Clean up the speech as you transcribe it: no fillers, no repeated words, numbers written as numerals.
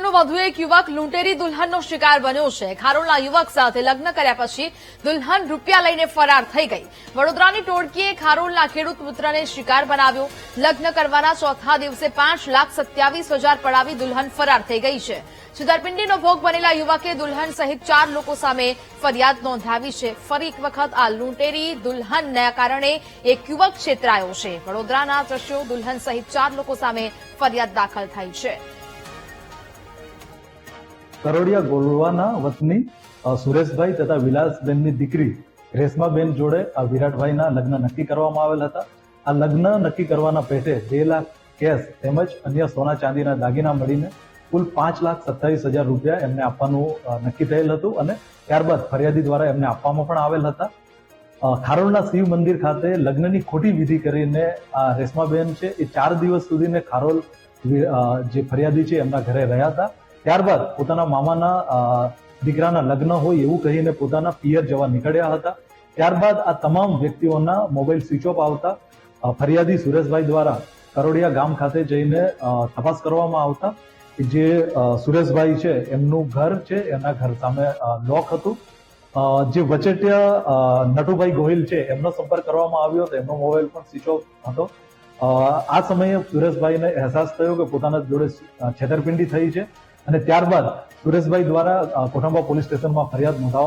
સુરતનો વધુ એક યુવક લૂંટેરી દુલ્હનનો શિકાર બન્યો છે। ખારોલના યુવક સાથે લગ્ન કર્યા પછી દુલ્હન રૂપિયા લઈને ફરાર થઈ ગઈ। વડોદરાની ટોળકીએ ખારોલના ખેડૂત પુત્રને શિકાર બનાવ્યો। લગ્ન કરવાના ચોથા દિવસે 5,27,000 પડાવી દુલ્હન ફરાર થઈ ગઈ છે। છેતરપિંડીનો ભોગ બનેલા યુવકે દુલ્હન સહિત 4 લોકો સામે ફરિયાદ નોંધાવી છે। ફરી એક વખત આ લૂંટેરી દુલ્હનના કારણે એક યુવક છેતરાયો છે। વડોદરાના દ્રશ્યો દુલ્હન સહિત 4 લોકો સામે ફરિયાદ દાખલ થઈ છે। કરોડિયા ગોલવાના વતની સુરેશભાઈ તથા વિલાસબેનની દીકરી રેશમાબેન જોડે વિરાટભાઈના લગ્ન નક્કી કરવામાં આવેલ હતા। આ લગ્ન નક્કી કરવાના પેટે 2 લાખ કેશ તેમજ અન્ય સોના ચાંદીના દાગીના મળીને કુલ 5,27,000 રૂપિયા એમને આપવાનું નક્કી થયેલ હતું અને ત્યારબાદ ફરિયાદી દ્વારા એમને આપવામાં પણ આવેલ હતા। ખારોલના શિવ મંદિર ખાતે લગ્નની ખોટી વિધિ કરીને આ રેશમાબેન છે એ 4 દિવસ સુધીને ખારોલ જે ફરિયાદી છે એમના ઘરે રહ્યા હતા। ત્યારબાદ પોતાના મામાના દીકરાના લગ્ન હોય એવું કહીને પોતાના પિયર જવા નીકળ્યા હતા। ત્યારબાદ આ તમામ વ્યક્તિઓના મોબાઈલ સ્વિચ ઓફ આવતા ફરિયાદી સુરેશભાઈ દ્વારા કરોડિયા ગામ ખાતે જઈને તપાસ કરવામાં આવતા જે સુરેશભાઈ છે એમનું ઘર છે એમના ઘર સામે લોક હતું। જે વચેટિયા નટુભાઈ ગોહિલ છે એમનો સંપર્ક કરવામાં આવ્યો હતો, એમનો મોબાઈલ પણ સ્વિચ ઓફ હતો। આ સમયે સુરેશભાઈને અહેસાસ થયો કે પોતાના જોડે છેતરપિંડી થઈ છે અને ત્યારબાદ સુરેશભાઈ દ્વારા કોઠંબા પોલીસ સ્ટેશનમાં ફરિયાદ નોંધાવવામાં